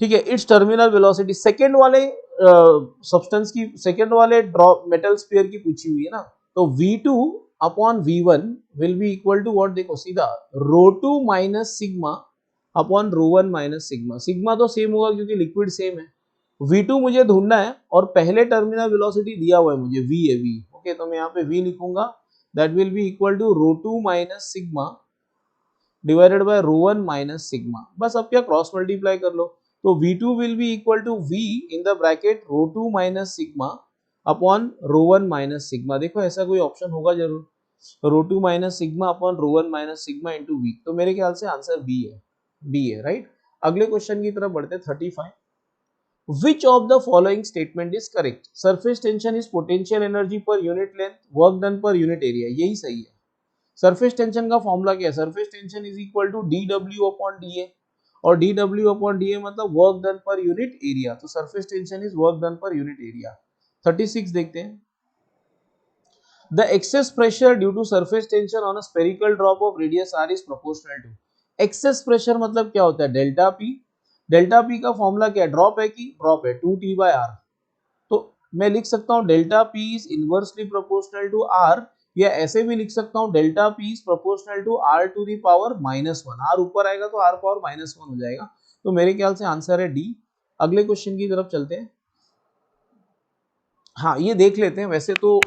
ठीक है, इट्स टर्मिनल वेलोसिटी सेकंड वाले सब्सटेंस की, सेकंड वाले ड्रॉप मेटल स्फीयर की पूछी हुई है ना, तो v2 upon v1 will be equal to what, देखो सीधा ρ2 minus sigma upon ρ1 minus sigma. Sigma तो सेम होगा क्योंकि लिक्विड सेम है. v2 मुझे ढूंढना है और पहले टर्मिनल वेलोसिटी दिया हुआ है मुझे v है v. ओके, तो मैं यहाँ पे v लिखूंगा, that will be equal to ρ2 minus sigma divided by ρ1 minus sigma. बस अब क्या क्रॉस मल्टीप्लाई कर लो, तो v2 will be equal to v in the bracket ρ2 minus sigma upon ρ1 minus sigma. देखो ऐसा कोई ऑप्शन होगा जरूर, ρ2 minus sigma upon ρ1 minus sigma into v. तो मेरे ख्याल से आंसर बी है, बी है, राइट. अगले क्वेश्चन की तरफ बढ़ते हैं 35. Which of the following statement is correct? Surface tension is potential energy per unit length, work done per unit area. यही सही है. सरफेस टेंशन का फॉर्मूला क्या है, surface tension is equal to dw upon dA, और dw upon dA मतलब work done per unit area. तो surface tension is work done per unit area. 36 देखते हैं. The excess pressure due to surface tension on a spherical drop of radius r is proportional to. excess pressure मतलब क्या होता है, delta P. Delta P का formula क्या है, drop है कि ड्रॉप है, 2t बाय r. तो मैं लिख सकता हूं delta P is inversely proportional to r, या ऐसे भी लिख सकता हूं delta P is proportional to r to the power -1. r ऊपर आएगा तो r पावर -1 हो जाएगा. तो मेरे ख्याल से आंसर है डी. अगले क्वेश्चन की तरफ चलते हैं. हाँ, ये देख लेते हैं. वैसे तो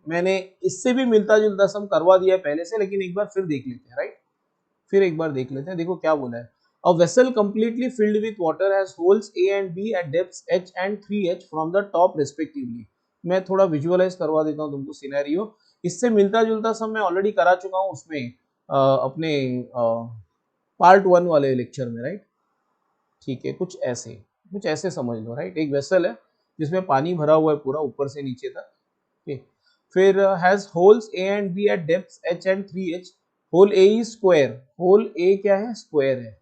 मैंने इससे भी मिलता जुलता सम करवा दिया है पहले से, लेकिन एक बार फिर देख लेते हैं, राइट. फिर एक बार देख लेते हैं. देखो क्या बोला है. A vessel completely filled with water has holes A and B at depths h and 3h from the top respectively. मैं थोड़ा विजुअलाइज करवा देता हूँ तुमको सिनेरियो. इससे मिलता जुलता सब मैं ऑलरेडी करा चुका हूँ उसमें अपने पार्ट 1 वाले लेक्चर में, राइट. ठीक है, कुछ ऐसे समझ लो, राइट. एक वेसल है जिसमें पानी भरा हुआ है पूरा ऊपर से नीचे तक. ठीक, फिर has holes A and B at depths h and 3h. Hole A is square, hole A क्या है, स्क्वायर है.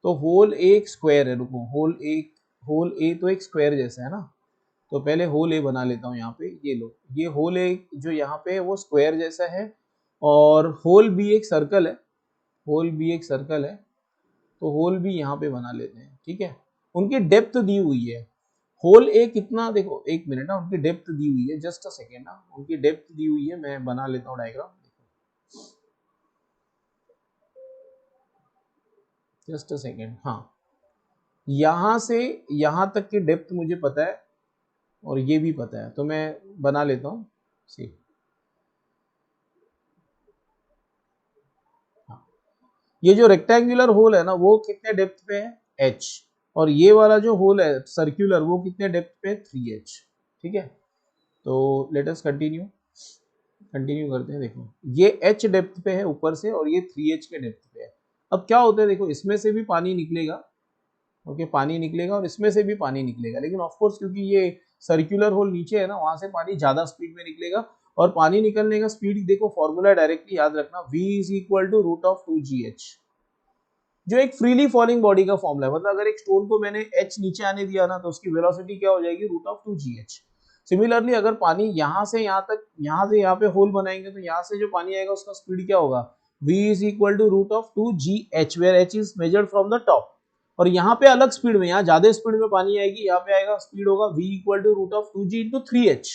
तो होल ए एक स्क्वायर है. रुको, होल ए तो एक स्क्वायर जैसा है ना, तो पहले होल ए बना लेता हूँ यहाँ पे. ये लो, ये होल ए जो यहाँ पे है वो स्क्वायर जैसा है, और होल बी एक सर्कल है, होल बी एक सर्कल है. तो होल बी यहाँ पे बना लेते हैं. ठीक है, उनकी डेप्थ दी हुई है. होल ए कितना, देखो एक मिनट ना, उनकी डेप्थ दी हुई है, जस्ट अ सेकेंड ना, उनकी डेप्थ दी हुई है. मैं बना लेता हूँ डायग्राम, जस्ट अ सेकेंड. हाँ, यहां से यहां तक की डेप्थ मुझे पता है और ये भी पता है, तो मैं बना लेता हूं. सी, हाँ, ये जो रेक्टेंगुलर होल है ना वो कितने डेप्थ पे है, h. और ये वाला जो होल है सर्कुलर वो कितने डेप्थ पे है, 3h. ठीक है, तो लेट अस कंटिन्यू करते हैं. देखो ये h डेप्थ पे है ऊपर से और ये 3h के डेप्थ पे है. अब क्या होता है, देखो इसमें से भी पानी निकलेगा. ओके, पानी निकलेगा और इसमें से भी पानी निकलेगा, लेकिन ऑफ कोर्स क्योंकि ये सर्कुलर होल नीचे है ना, वहां से पानी ज्यादा स्पीड में निकलेगा. और पानी निकलने का स्पीड देखो, फॉर्मूला डायरेक्टली याद रखना, v is equal to root of 2gh, जो एक फ्रीली फॉलिंग बॉडी का फॉर्मूला है. मतलब अगर एक स्टोन को मैंने h नीचे आने दिया ना, तो उसकी वेलोसिटी क्या हो जाएगी, रूट ऑफ 2gh. सिमिलरली अगर पानी यहाँ से यहाँ तक, यहाँ से यहाँ पे होल बनाएंगे, तो यहाँ से जो पानी आएगा उसका स्पीड क्या होगा, v is equal to root of 2gh, where h is measured from the top. और यहाँ पे अलग स्पीड में, यहाँ ज्यादा स्पीड में पानी आएगी, यहाँ पे आएगा स्पीड होगा v equal to root of 2g into 3h.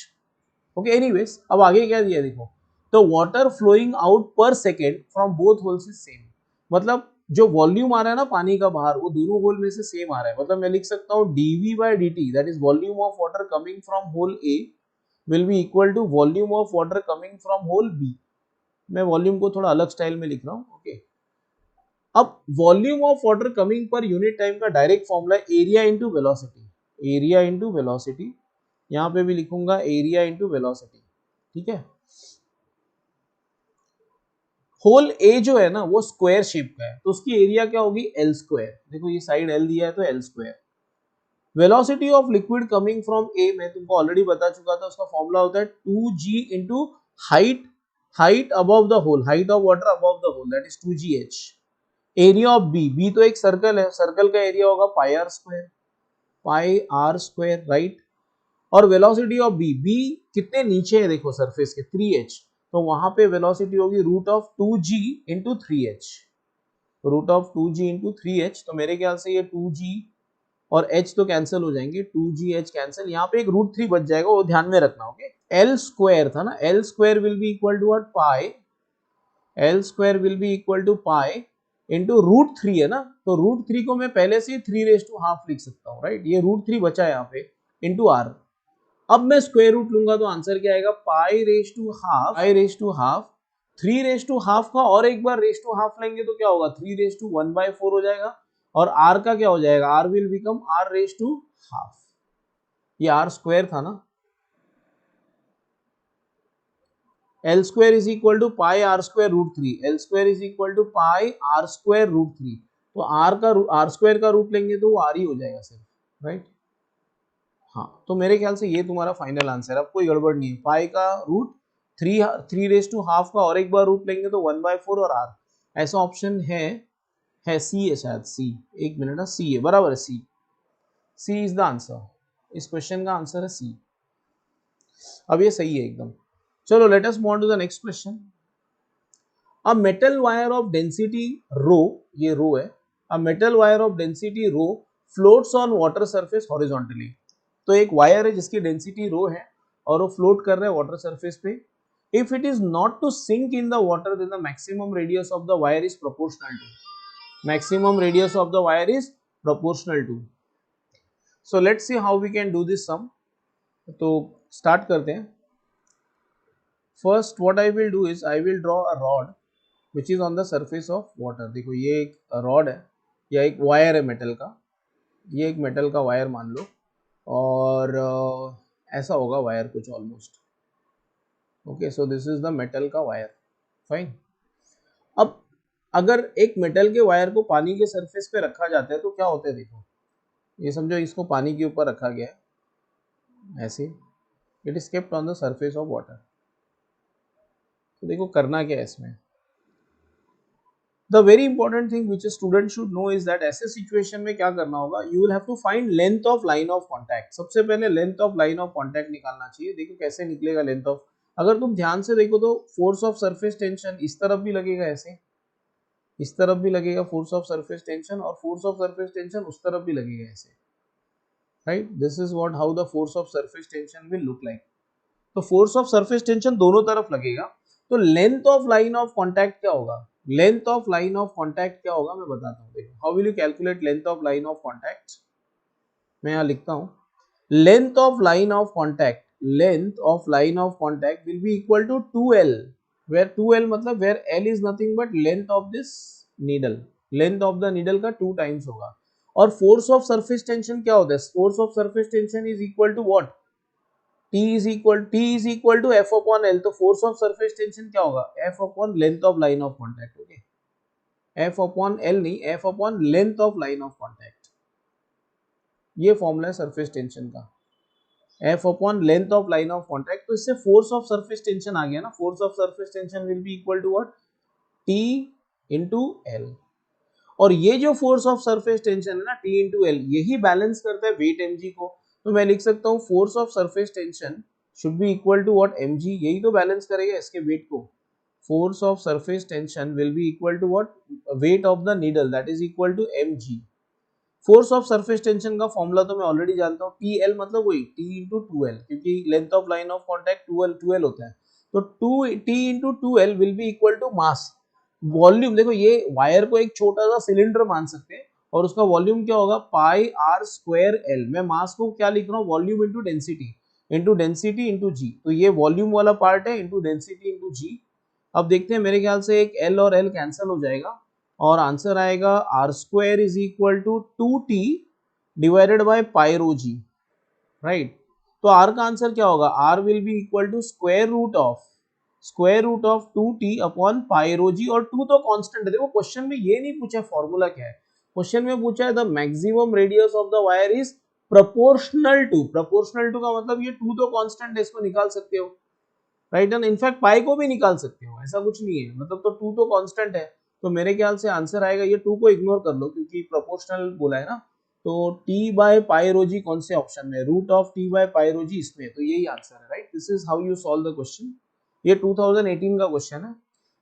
Okay, anyways अब आगे क्या दिया देखो, तो water flowing out per second from both holes is same. मतलब जो वॉल्यूम आ रहा है ना पानी का बाहर, वो दोनों होल में से सेम आ रहा है, मतलब मैं लिख सकता हूँ dv by dt that is volume of water coming from hole A will be equal to volume of water coming from hole B। मैं वॉल्यूम को थोड़ा अलग स्टाइल में लिख रहा हूँ, ओके। अब volume of water coming per unit time का direct formula area into velocity, area into velocity, यहां पे भी लिखूंगा एरिया इंटू वेलोसिटी, ठीक है। होल ए जो है ना वो स्क्वायर शेप का है, तो उसकी एरिया क्या होगी, एल स्क्वायर। देखो ये साइड एल दिया है तो L square. Velocity of liquid coming from A मैं तुमको ऑलरेडी बता चुका था, उसका फॉर्मूला होता है 2g into height, height above the hole, height of water above the hole that is 2gh। Area of B, B तो एक सर्कल है, सर्कल का एरिया होगा pi R square, pi R square, right. और velocity of B, B कितने नीचे है देखो सरफेस के, 3h, तो वहां पे वेलोसिटी होगी root of 2g into 3h, root of 2g into 3h। तो मेरे ख्याल से ये 2g और h तो कैंसिल हो जाएंगे, 2gh कैंसिल, यहाँ पे एक रूट 3 बच जाएगा, वो ध्यान में रखना, ओके। एल स्क्वायर था ना, L square will be equal to what, pi, L square will be equal to pi into root 3 है ना, तो रूट 3 को मैं पहले से 3/2 लिख सकता हूँ, राइट। ये रूट 3 बचा है यहाँ पे, इंटू आर। अब मैं स्क्वायर रूट लूंगा तो आंसर क्या आएगा, pi raise to half, pi raise to half, 3/2 का और एक बार रेज टू हाफ लेंगे तो क्या होगा, 3/1/4 हो जाएगा। और आर का क्या हो जाएगा, R will become R raise to half, ये आर स्क्वायर था ना। L square is equal to pi R square root 3, L square is equal to pi R square root 3, तो आर स्क्वायर का रूट लेंगे तो वो आर ही हो जाएगा सिर्फ, राइट। हाँ, तो मेरे ख्याल से ये तुम्हारा फाइनल आंसर है, अब कोई गड़बड़ नहीं है। पाई का रूट 3/2 का और एक बार रूट लेंगे तो 1/4 और आर, ऐसा ऑप्शन है सी है शायद, सी, एक मिनट ना, सी है, बराबर है, C, C is the answer, इस क्वेश्चन का आंसर है सी। अब ये सही है एकदम। चलो let us move on to the next question. A metal wire of density rho, ये रो है, a metal wire of density rho floats on water surface horizontally. तो एक वायर है जिसकी डेंसिटी रो है और वो फ्लोट कर रहा है वाटर सरफेस पे। If it is not to sink in the water then the maximum radius of the wire is proportional to, maximum radius of the wire is proportional to. So let's see how we can do this sum. तो start करते हैं। First what I will do is I will draw a rod which is on the surface of water. देखो ये एक rod है या एक wire है मेटल का, ये एक मेटल का वायर मान लो, और ऐसा होगा वायर कुछ almost, okay. So this is the metal का वायर, फाइन। अब अगर एक मेटल के वायर को पानी के सरफेस पे रखा जाता है तो क्या होता है, देखो ये समझो इसको पानी के ऊपर रखा गया है ऐसे, it is kept on the surface of water. तो देखो करना क्या है इसमें, the very important thing which student should know is that ऐसे सिचुएशन में क्या करना होगा, you will have to find length of line of contact. सबसे पहले length of line of contact निकालना चाहिए। देखो कैसे निकलेगा लेंथ ऑफ, अगर तुम ध्यान से देखो तो फोर्स ऑफ सरफेस टेंशन इस तरफ भी लगेगा ऐसे, इस तरफ भी लगेगा फोर्स ऑफ सरफेस टेंशन, और फोर्स ऑफ सरफेस टेंशन उस तरफ भी लगेगा ऐसे, right. This is what how the force of surface tension will look like. तो फोर्स ऑफ सरफेस टेंशन दोनों तरफ लगेगा, तो length of line of contact क्या होगा, length of line of contact क्या होगा मैं बताता हूँ। देखो how will you calculate length of line of contact, मैं यहाँ लिखता हूँ length of line of contact, length of line of contact will be equal to 2l, where 2l मतलब where l is nothing but length of this needle, length of the needle का 2 times होगा। और force of surface tension क्या होता है, force of surface tension is equal to what, T is equal to F upon L। तो force of surface tension क्या होगा, F upon length of line of contact, okay. F upon L नहीं, F upon length of line of contact, ये formula है surface tension का, F upon length of line of contact. तो इससे force of surface tension आ गया ना, force of surface tension will be equal to what, T into L। और ये जो फोर्स ऑफ सरफेस टेंशन है ना, T into L, यही बैलेंस करता है वेट mg को। तो मैं लिख सकता हूँ force of surface tension should be equal to what, mg, यही तो बैलेंस करेगा इसके वेट को। Force of surface tension will be equal to what, weight of the needle, that is equal to mg। Force of surface tension का formula तो मैं already जानता हूँ, TL मतलब वही T into 2L, क्योंकि length of line of contact 2L होता है। तो 2T into 2L will be equal to mass, volume देखो, ये वायर को एक छोटा सा सिलेंडर मान सकते हैं और उसका वॉल्यूम क्या होगा, पाई आर स्क्वायर एल। मैं मास को क्या लिख रहा हूँ, वॉल्यूम इंटू डेंसिटी इंटू जी। तो ये वॉल्यूम वाला पार्ट है, इंटू डेंसिटी इंटू जी। अब देखते हैं, मेरे ख्याल से एक एल और एल कैंसिल हो जाएगा और आंसर आएगा R square is equal to 2t divided by pi rho G, right. तो आर का आंसर क्या होगा, R will be equal to square root of 2t upon pi rho G. और 2 तो कांस्टेंट है। देखो क्वेश्चन में ये नहीं पूछा फॉर्मूला क्या है, क्वेश्चन में पूछा है the maximum radius of the wire is proportional to का मतलब ये 2 तो कांस्टेंट है, इसको निकाल सकते हो, राइट। एंड इनफैक्ट पाई को भी निकाल सकते हो, ऐसा कुछ नहीं है, मतलब तो 2 तो कांस्टेंट है। तो मेरे ख्याल से आंसर आएगा, ये 2 को इग्नोर कर लो क्योंकि प्रोपोर्शनल बोला है ना। तो t बाय पाई रो जी कौन से ऑप्शन में, root of t by pi rho G इसमें, तो यही आंसर है, right. This is how you solve the question. ये 2018 का क्वेश्चन है।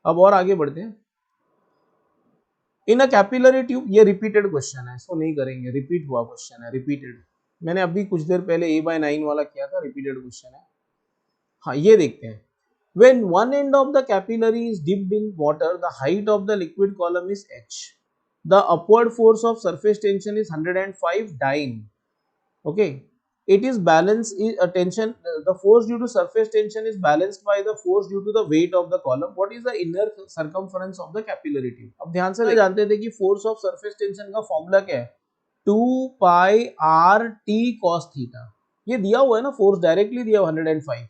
अब और आगे बढ़ते हैं। इन अ कैपिलरी ट्यूब, ये रिपीटेड क्वेश्चन है, इसको नहीं करेंगे, रिपीट हुआ क्वेश्चन है, रिपीटेड। मैंने अभी कुछ देर पहले a/9 वाला किया था, रिपीटेड क्वेश्चन है। हाँ, ये देखते हैं। When one end of the capillary is dipped in water, the height of the liquid column is h. The upward force of surface tension is 105 dyne. Okay. It is balanced tension. The force due to surface tension is balanced by the force due to the weight of the column. What is the inner circumference of the capillary tube? अब ध्यान से जानते थे कि force of surface tension का formula क्या है, 2 pi r t cos theta। ये दिया हुआ है ना, फोर्स डायरेक्टली दिया हुआ 105।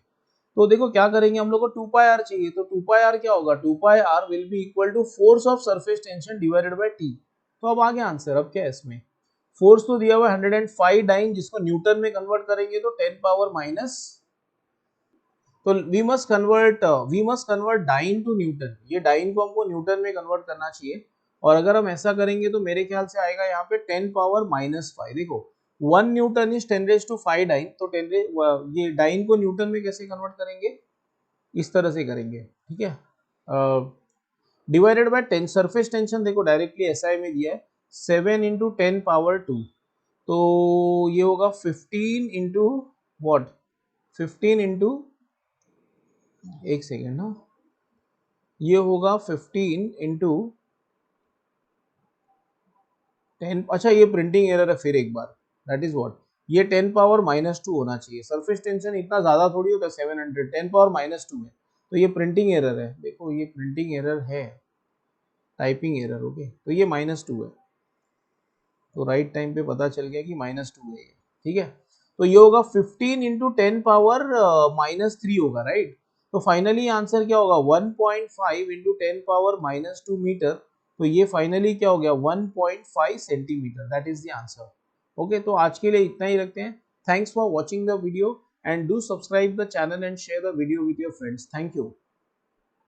तो देखो क्या करेंगे, हम लोग को 2 पाई आर चाहिए, तो 2 पाई आर क्या होगा, 2 pi R will be equal to force of surface tension divided by T. तो अब आ गया आंसर। अब क्या है इसमें, फोर्स तो दिया हुआ है 105 डाइन, जिसको न्यूटन में कन्वर्ट करेंगे तो 10 पावर माइनस, तो we must convert dyne to newton. ये डाइन को हमको न्यूटन में कन्वर्ट करना चाहिए। और अगर हम ऐसा करेंगे तो मेरे ख्याल से आएगा यहाँ पे 10 पावर माइनस 5। देखो 1 newton is 10 raise to 5 dyne, तो ये डाइन को न्यूटन में कैसे कन्वर्ट करेंगे, इस तरह से करेंगे, ठीक है। डिवाइडेड बाय 10, सरफेस टेंशन देखो डायरेक्टली एसआई में दिया है 7 इंटू 10 पावर 2, तो ये होगा 15 इंटू वॉट, 15 इंटू, एक सेकेंड ना, ये होगा 15 इंटू 10। अच्छा ये प्रिंटिंग एरर है फिर एक बार, दैट इज व्हाट, ये 10 पावर माइनस 2 होना चाहिए। सरफेस टेंशन इतना ज्यादा थोड़ी होता है, 700, 10 पावर माइनस 2 है, तो ये प्रिंटिंग एरर है। देखो ये प्रिंटिंग एरर है, टाइपिंग एरर, ओके। तो ये -2 है, तो राइट टाइम पे पता चल गया कि -2 है ये, ठीक है। तो ये होगा 15 इंटू 10 पावर -3 होगा, राइट। तो फाइनली आंसर क्या होगा, 1.5 इंटू 10 पावर -2 मीटर। तो ये फाइनली क्या हो गया, 1.5 centimetre, that is the answer. Okay, तो आज के लिए इतना ही रखते हैं। Thanks for watching the video and do subscribe the channel and share the video with your friends. Thank you.